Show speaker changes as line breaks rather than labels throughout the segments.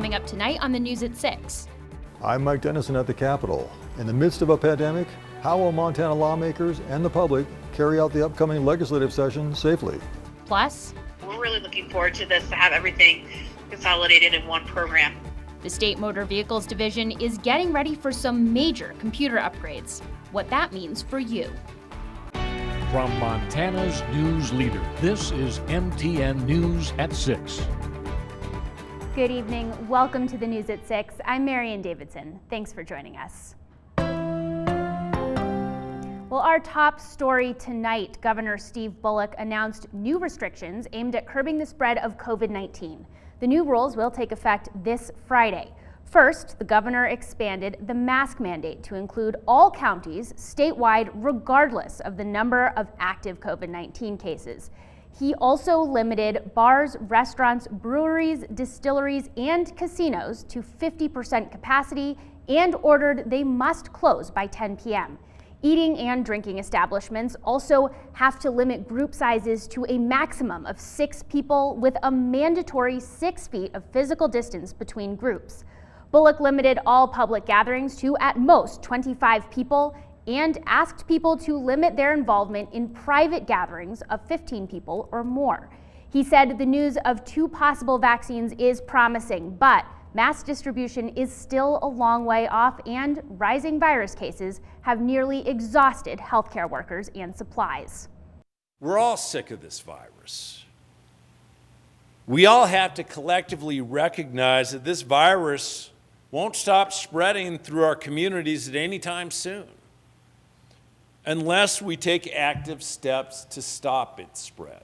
coming up tonight on the news at 6.
I'm Mike Dennison at the Capitol. In the midst of a pandemic, how will Montana lawmakers and the public carry out the upcoming legislative session safely?
Plus,
we're really looking forward to this, to have everything consolidated in one program.
The State Motor Vehicles Division is getting ready for some major computer upgrades. What that means for you.
From Montana's news leader, this is MTN News at 6.
Good evening. Welcome to the News at 6. I'm Marian Davidson. Thanks for joining us. Well, our top story tonight, Governor Steve Bullock announced new restrictions aimed at curbing the spread of COVID-19. The new rules will take effect this Friday. First, the governor expanded the mask mandate to include all counties statewide, regardless of the number of active COVID-19 cases. He also limited bars, restaurants, breweries, distilleries, and casinos to 50% capacity and ordered they must close by 10 p.m. Eating and drinking establishments also have to limit group sizes to a maximum of 6 people with a mandatory 6 feet of physical distance between groups. Bullock limited all public gatherings to at most 25 people and asked people to limit their involvement in private gatherings of 15 people or more. He said the news of 2 possible vaccines is promising, but mass distribution is still a long way off, and rising virus cases have nearly exhausted healthcare workers and supplies.
We're all sick of this virus. We all have to collectively recognize that this virus won't stop spreading through our communities at any time soon, unless we take active steps to stop its spread.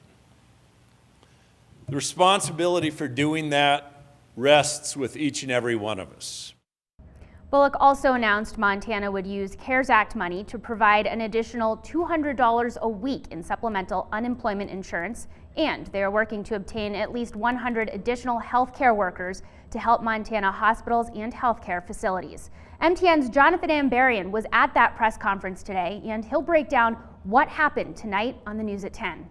The responsibility for doing that rests with each and every one of us.
Bullock also announced Montana would use CARES Act money to provide an additional $200 a week in supplemental unemployment insurance, and they are working to obtain at least 100 additional healthcare workers to help Montana hospitals and healthcare facilities. MTN's Jonathan Ambarian was at that press conference today, and he'll break down what happened tonight on the news at 10.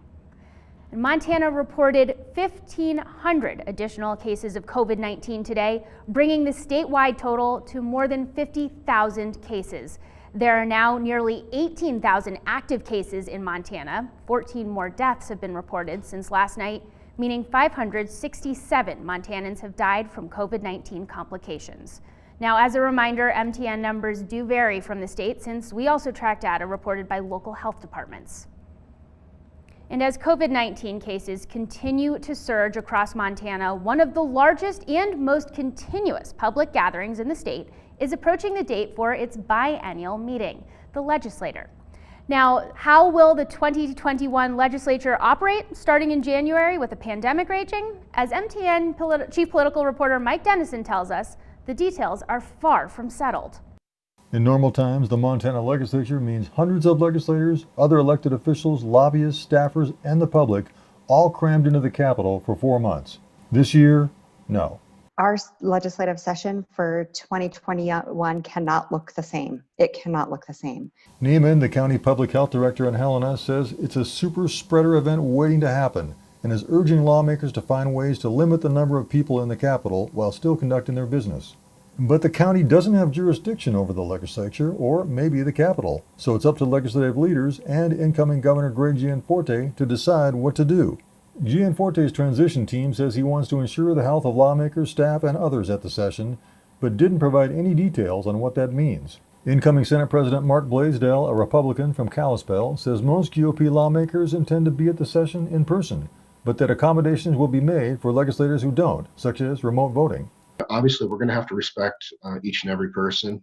And Montana reported 1,500 additional cases of COVID-19 today, bringing the statewide total to more than 50,000 cases. There are now nearly 18,000 active cases in Montana. 14 more deaths have been reported since last night, meaning 567 Montanans have died from COVID-19 complications. Now, as a reminder, MTN numbers do vary from the state, since we also track data reported by local health departments. And as COVID-19 cases continue to surge across Montana, one of the largest and most continuous public gatherings in the state is approaching the date for its biennial meeting, the legislature. Now, how will the 2021 legislature operate starting in January with a pandemic raging? As MTN Chief Political Reporter Mike Dennison tells us, the details are far from settled.
In normal times, the Montana legislature means hundreds of legislators, other elected officials, lobbyists, staffers, and the public all crammed into the Capitol for 4 months. This year, no.
Our legislative session for 2021 cannot look the same. It cannot look the same.
Neiman, the county public health director in Helena, says it's a super spreader event waiting to happen and is urging lawmakers to find ways to limit the number of people in the Capitol while still conducting their business. But the county doesn't have jurisdiction over the legislature or maybe the Capitol, so it's up to legislative leaders and incoming Governor Greg Gianforte to decide what to do. Gianforte's transition team says he wants to ensure the health of lawmakers, staff, and others at the session, but didn't provide any details on what that means. Incoming Senate President Mark Blaisdell, a Republican from Kalispell, says most GOP lawmakers intend to be at the session in person, but that accommodations will be made for legislators who don't, such as remote voting.
Obviously, we're going to have to respect each and every person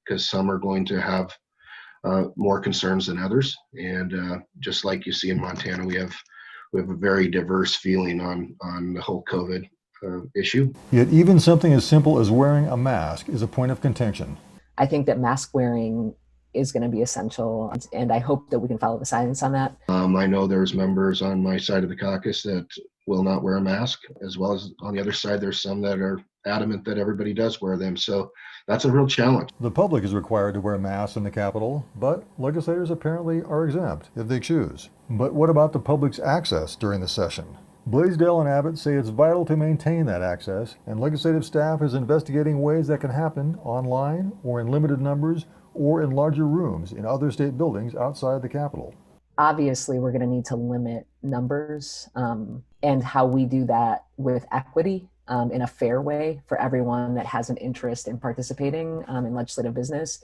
because some are going to have more concerns than others. And just like you see in Montana, we have a very diverse feeling on the whole COVID issue.
Yet even something as simple as wearing a mask is a point of contention.
I think that mask wearing is going to be essential, and I hope that we can follow the science on that.
I know there's members on my side of the caucus that will not wear a mask, as well as on the other side there's some that are adamant that everybody does wear them. So that's a real challenge.
The public is required to wear masks in the Capitol, but legislators apparently are exempt if they choose. But what about the public's access during the session? Blaisdell and Abbott say it's vital to maintain that access, and legislative staff is investigating ways that can happen online or in limited numbers or in larger rooms in other state buildings outside the Capitol.
Obviously, we're going to need to limit numbers, and how we do that with equity in a fair way for everyone that has an interest in participating in legislative business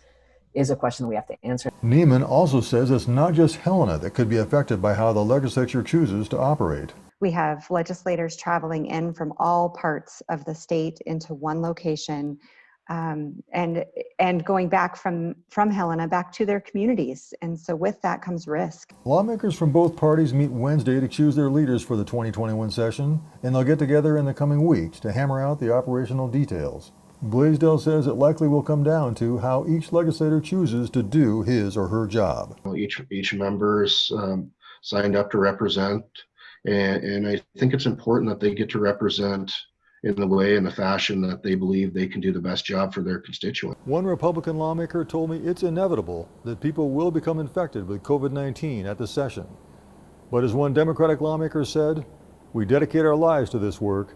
is a question that we have to answer.
Neiman also says it's not just Helena that could be affected by how the legislature chooses to operate.
We have legislators traveling in from all parts of the state into one location, and going back from Helena back to their communities. And so with that comes risk.
Lawmakers from both parties meet Wednesday to choose their leaders for the 2021 session, and they'll get together in the coming weeks to hammer out the operational details. Blaisdell says it likely will come down to how each legislator chooses to do his or her job.
Each member is signed up to represent, and I think it's important that they get to represent in the way and the fashion that they believe they can do the best job for their constituent.
One Republican lawmaker told me it's inevitable that people will become infected with COVID-19 at the session. But as one Democratic lawmaker said, we dedicate our lives to this work.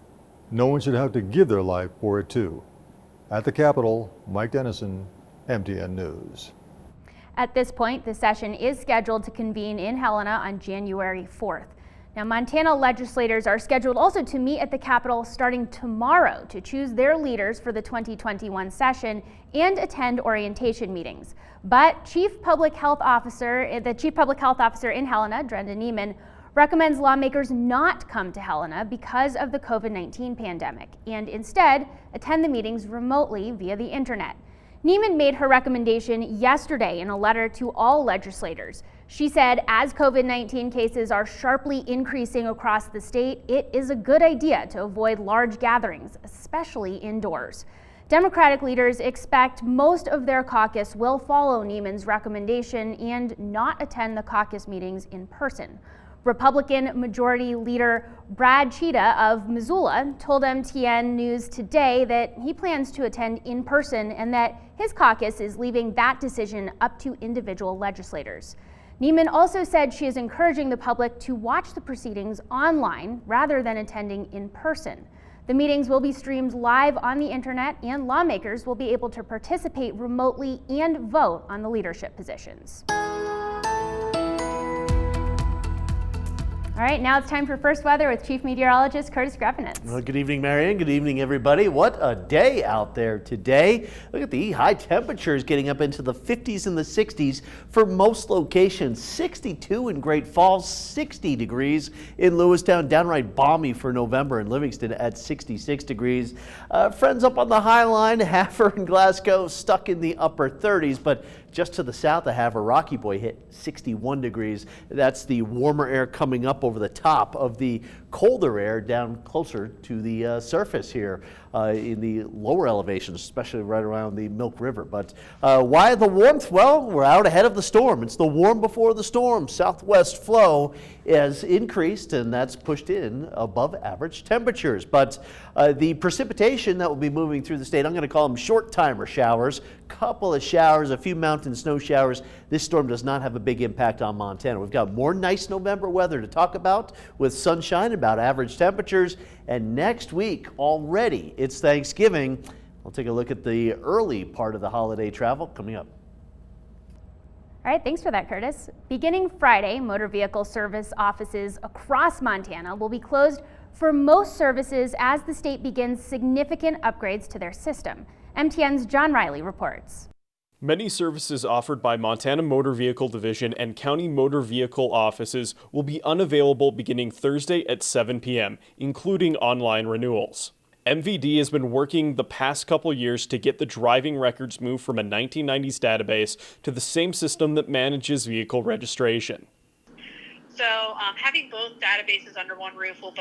No one should have to give their life for it too. At the Capitol, Mike Dennison, MTN News.
At this point, the session is scheduled to convene in Helena on January 4th. Now, Montana legislators are scheduled also to meet at the Capitol starting tomorrow to choose their leaders for the 2021 session and attend orientation meetings. But the Chief Public Health Officer in Helena, Drenda Neiman, recommends lawmakers not come to Helena because of the COVID-19 pandemic and instead attend the meetings remotely via the internet. Neiman made her recommendation yesterday in a letter to all legislators. She said, as COVID-19 cases are sharply increasing across the state, it is a good idea to avoid large gatherings, especially indoors. Democratic leaders expect most of their caucus will follow Neiman's recommendation and not attend the caucus meetings in person. Republican Majority Leader Brad Cheetah of Missoula told MTN News today that he plans to attend in person and that his caucus is leaving that decision up to individual legislators. Neiman also said she is encouraging the public to watch the proceedings online rather than attending in person. The meetings will be streamed live on the internet, and lawmakers will be able to participate remotely and vote on the leadership positions. All right, now it's time for First Weather with Chief Meteorologist Curtis Greffenitz.
Well, good evening, Marianne. Good evening, everybody. What a day out there today. Look at the high temperatures getting up into the 50s and the 60s for most locations. 62 in Great Falls, 60 degrees in Lewistown, downright balmy for November in Livingston at 66 degrees. Friends up on the High Line, Havre and Glasgow stuck in the upper 30s, but just to the south of Havre, Rocky Boy hit 61 degrees. That's the warmer air coming up over the top of the colder air down closer to the surface here in the lower elevations, especially right around the Milk River. But why the warmth? Well, we're out ahead of the storm. It's the warm before the storm. Southwest flow has increased, and that's pushed in above average temperatures. But the precipitation that will be moving through the state, I'm going to call them short timer showers, couple of showers, a few mountain snow showers. This storm does not have a big impact on Montana. We've got more nice November weather to talk about with sunshine, about average temperatures, and next week already it's Thanksgiving. We'll take a look at the early part of the holiday travel coming up.
All right, thanks for that, Curtis. Beginning Friday, motor vehicle service offices across Montana will be closed for most services as the state begins significant upgrades to their system. MTN's John Riley reports.
Many services offered by Montana Motor Vehicle Division and County Motor Vehicle offices will be unavailable beginning Thursday at 7 p.m., including online renewals. MVD has been working the past couple years to get the driving records moved from a 1990s database to the same system that manages vehicle registration.
So having both databases under one roof will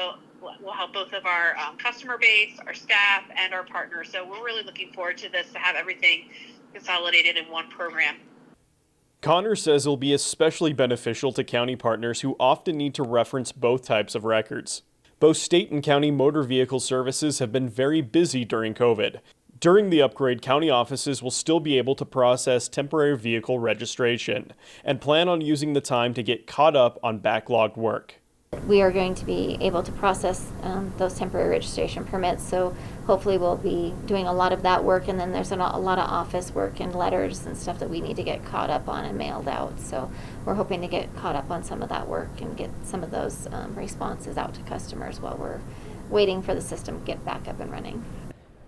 help both of our customer base, our staff, and our partners. So we're really looking forward to this, to have everything consolidated in one program.
Connor says it'll be especially beneficial to county partners who often need to reference both types of records. Both state and county motor vehicle services have been very busy during COVID. During the upgrade, county offices will still be able to process temporary vehicle registration and plan on using the time to get caught up on backlogged work.
We are going to be able to process those temporary registration permits, so hopefully we'll be doing a lot of that work, and then there's a lot of office work and letters and stuff that we need to get caught up on and mailed out. So we're hoping to get caught up on some of that work and get some of those responses out to customers while we're waiting for the system to get back up and running.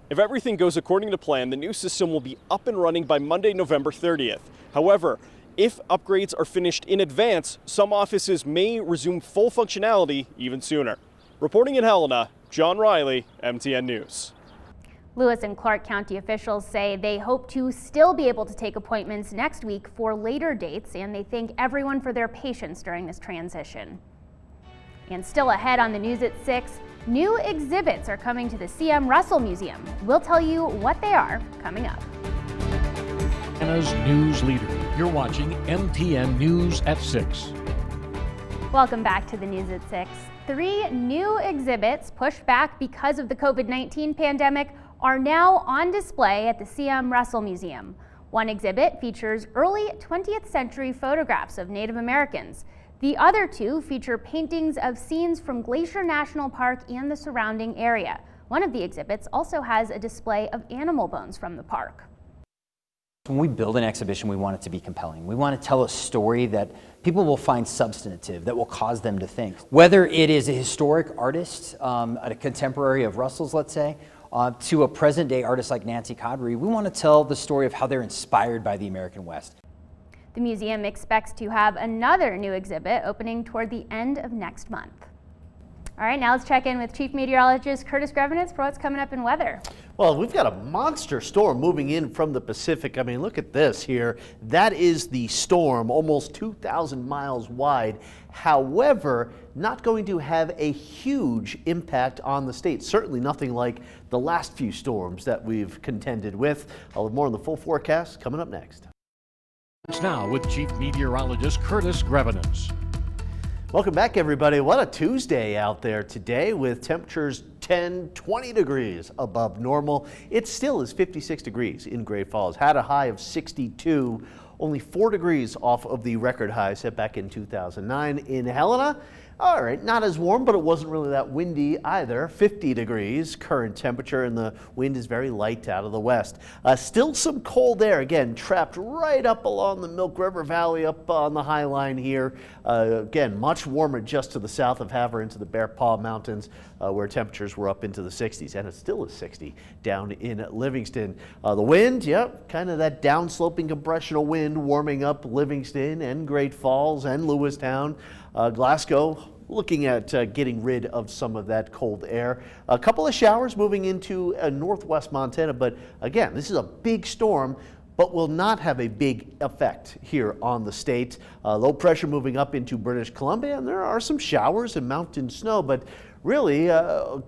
If everything goes according to plan, the new system will be up and running by Monday, November 30th. However, if upgrades are finished in advance, some offices may resume full functionality even sooner. Reporting in Helena, John Riley, MTN News.
Lewis and Clark County officials say they hope to still be able to take appointments next week for later dates, and they thank everyone for their patience during this transition. And still ahead on the news at 6, new exhibits are coming to the C.M. Russell Museum. We'll tell you what they are coming up.
Montana's news leader. You're watching MTN News at 6.
Welcome back to the news at 6. 3 new exhibits pushed back because of the COVID-19 pandemic are now on display at the C.M. Russell Museum. One exhibit features early 20th century photographs of Native Americans. The other 2 feature paintings of scenes from Glacier National Park and the surrounding area. One of the exhibits also has a display of animal bones from the park.
When we build an exhibition, we want it to be compelling. We want to tell a story that people will find substantive, that will cause them to think. Whether it is a historic artist, a contemporary of Russell's, let's say, to a present-day artist like Nancy Codry, we want to tell the story of how they're inspired by the American West.
The museum expects to have another new exhibit opening toward the end of next month. All right, now let's check in with Chief Meteorologist Curtis Grevenitz for what's coming up in weather.
Well, we've got a monster storm moving in from the Pacific. I mean, look at this here. That is the storm, almost 2,000 miles wide. However, not going to have a huge impact on the state. Certainly nothing like the last few storms that we've contended with. I'll have more on the full forecast coming up next.
It's now with Chief Meteorologist Curtis Grevenitz.
Welcome back, everybody. What a Tuesday out there today with temperatures 10, 20 degrees above normal. It still is 56 degrees in Great Falls. Had a high of 62, only 4 degrees off of the record high set back in 2009 in Helena. All right, not as warm, but it wasn't really that windy either. 50 degrees current temperature, and the wind is very light out of the west. Still some cold air, again, trapped right up along the Milk River Valley up on the High Line here. Again, much warmer just to the south of Havre into the Bear Paw Mountains, where temperatures were up into the 60s, and it still is 60 down in Livingston. The wind, yep, kind of that downsloping compressional wind warming up Livingston and Great Falls and Lewistown. Glasgow looking at getting rid of some of that cold air. A couple of showers moving into northwest Montana, but again, this is a big storm, but will not have a big effect here on the state. Low pressure moving up into British Columbia, and there are some showers and mountain snow, but really,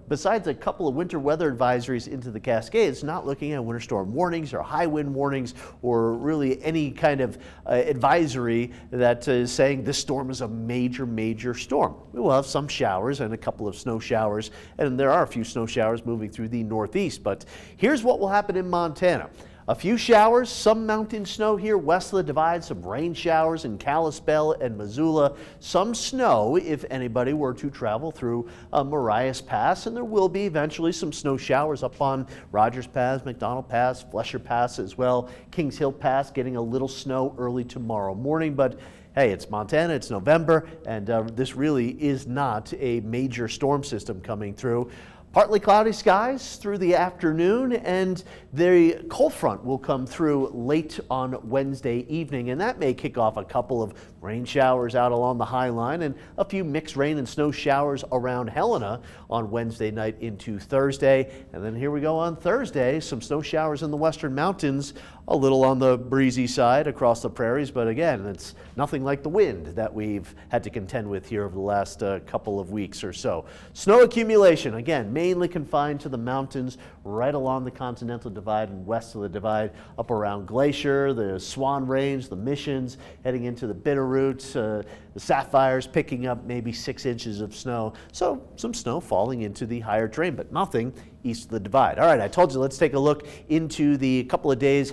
besides a couple of winter weather advisories into the Cascades, not looking at winter storm warnings or high wind warnings or really any kind of advisory that is saying this storm is a major, major storm. We will have some showers and a couple of snow showers, and there are a few snow showers moving through the northeast. But here's what will happen in Montana. A few showers, some mountain snow here west of the divide, some rain showers in Kalispell and Missoula, some snow if anybody were to travel through Marias Pass, and there will be eventually some snow showers up on Rogers Pass, McDonald Pass, Flesher Pass as well. Kings Hill Pass getting a little snow early tomorrow morning, but hey, it's Montana, it's November, and this really is not a major storm system coming through. Partly cloudy skies through the afternoon, and the cold front will come through late on Wednesday evening, and that may kick off a couple of rain showers out along the High Line and a few mixed rain and snow showers around Helena on Wednesday night into Thursday. And then here we go on Thursday, some snow showers in the western mountains, a little on the breezy side across the prairies, but again, it's nothing like the wind that we've had to contend with here over the last couple of weeks or so. Snow accumulation, again, mainly confined to the mountains right along the Continental Divide and west of the Divide, up around Glacier, the Swan Range, the Missions, heading into the Bitterroot, the Sapphires picking up maybe 6 inches of snow. So some snow falling into the higher terrain, but nothing east of the divide. All right, I told you, let's take a look into the couple of days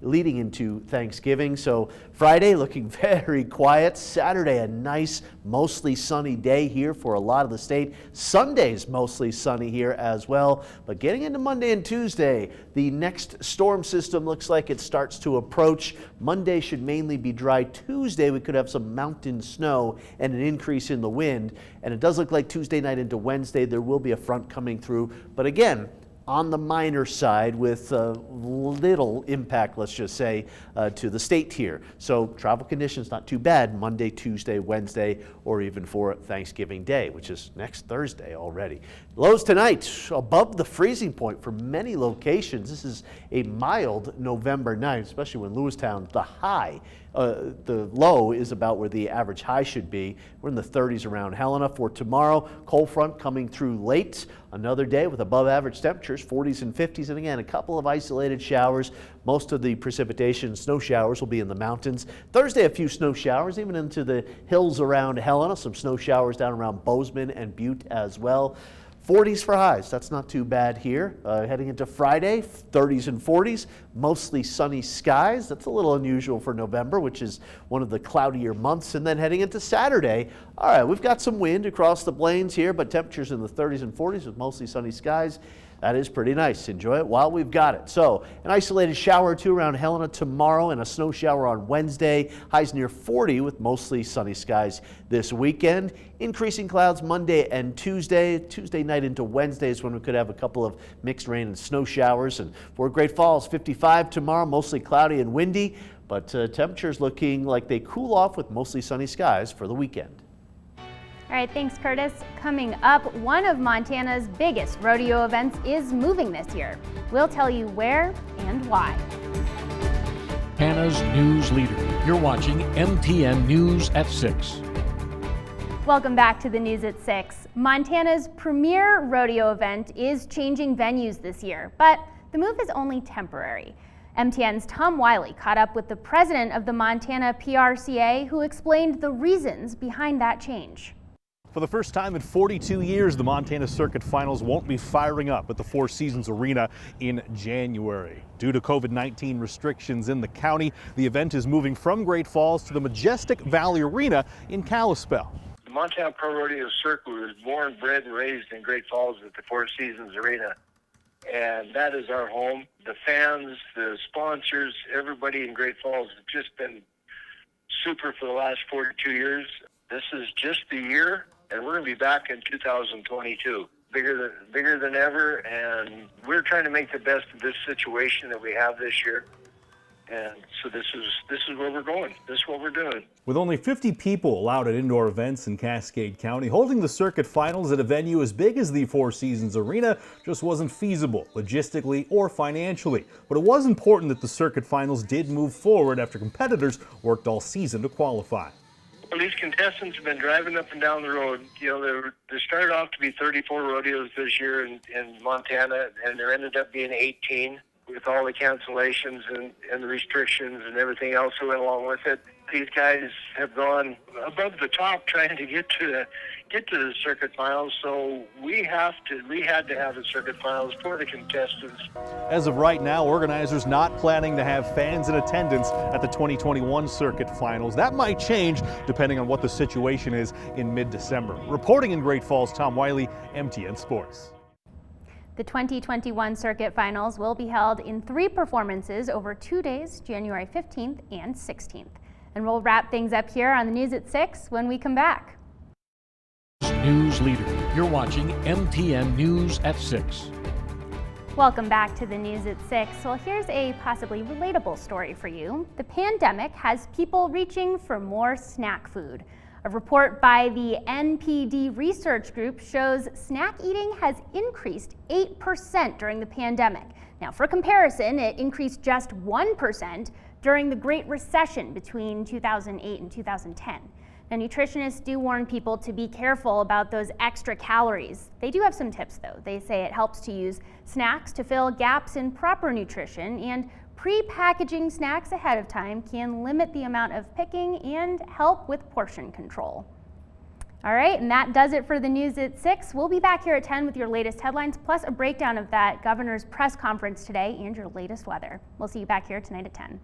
leading into Thanksgiving. So Friday looking very quiet. Saturday, a nice, mostly sunny day here for a lot of the state. Sunday's mostly sunny here as well. But getting into Monday and Tuesday, the next storm system looks like it starts to approach. Monday should mainly be dry. Tuesday, we could have some mountain snow and an increase in the wind. And it does look like Tuesday night into Wednesday, there will be a front coming through. But again, on the minor side with little impact, let's just say, to the state here. So travel conditions not too bad Monday, Tuesday, Wednesday, or even for Thanksgiving Day, which is next Thursday already. Lows tonight above the freezing point for many locations. This is a mild November night, especially when Lewistown, the low is about where the average high should be. We're in the 30s around Helena. For tomorrow, cold front coming through late. Another day with above average temperatures, 40s and 50s, and again, a couple of isolated showers. Most of the precipitation, snow showers, will be in the mountains. Thursday, a few snow showers, even into the hills around Helena. Some snow showers down around Bozeman and Butte as well. 40s for highs, that's not too bad here. Heading into Friday, 30s and 40s, mostly sunny skies. That's a little unusual for November, which is one of the cloudier months. And then heading into Saturday, all right, we've got some wind across the plains here, but temperatures in the 30s and 40s with mostly sunny skies. That is pretty nice. Enjoy it while we've got it. So an isolated shower or two around Helena tomorrow and a snow shower on Wednesday. Highs near 40 with mostly sunny skies this weekend. Increasing clouds Monday and Tuesday. Tuesday night into Wednesday is when we could have a couple of mixed rain and snow showers. And for Great Falls, 55 tomorrow, mostly cloudy and windy. But temperatures looking like they cool off with mostly sunny skies for the weekend.
All right, thanks, Curtis. Coming up, one of Montana's biggest rodeo events is moving this year. We'll tell you where and why.
Hannah's News Leader. You're watching MTN News at 6.
Welcome back to the News at 6. Montana's premier rodeo event is changing venues this year, but the move is only temporary. MTN's Tom Wiley caught up with the president of the Montana PRCA, who explained the reasons behind that change.
For the first time in 42 years, the Montana Circuit Finals won't be firing up at the Four Seasons Arena in January. Due to COVID-19 restrictions in the county, the event is moving from Great Falls to the Majestic Valley Arena in Kalispell.
The Montana Pro Rodeo Circuit was born, bred, and raised in Great Falls at the Four Seasons Arena. And that is our home. The fans, the sponsors, everybody in Great Falls has just been super for the last 42 years. This is just the year. And we're going to be back in 2022, bigger than ever, and we're trying to make the best of this situation that we have this year. And so this is where we're going. This is what we're doing.
With only 50 people allowed at indoor events in Cascade County, holding the circuit finals at a venue as big as the Four Seasons Arena just wasn't feasible, logistically or financially. But it was important that the circuit finals did move forward after competitors worked all season to qualify.
Well, these contestants have been driving up and down the road. You know, there started off to be 34 rodeos this year in Montana, and there ended up being 18 with all the cancellations and the restrictions and everything else that went along with it. These guys have gone above the top trying to get to the circuit finals, so we had to have the circuit finals for the contestants.
As of right now, organizers not planning to have fans in attendance at the 2021 circuit finals. That might change depending on what the situation is in mid-December. Reporting in Great Falls, Tom Wiley, MTN Sports.
The 2021 circuit finals will be held in 3 performances over 2 days, January 15th and 16th. And we'll wrap things up here on the News at 6 when we come back.
News Leader. You're watching MTN News at 6.
Welcome back to the News at 6. Well, here's a possibly relatable story for you. The pandemic has people reaching for more snack food. A report by the NPD research group shows snack eating has increased 8% during the pandemic. Now, for comparison, it increased just 1% during the Great Recession between 2008 and 2010. Now, nutritionists do warn people to be careful about those extra calories. They do have some tips, though. They say it helps to use snacks to fill gaps in proper nutrition, and pre-packaging snacks ahead of time can limit the amount of picking and help with portion control. All right, and that does it for the news at 6. We'll be back here at 10 with your latest headlines, plus a breakdown of that governor's press conference today and your latest weather. We'll see you back here tonight at 10.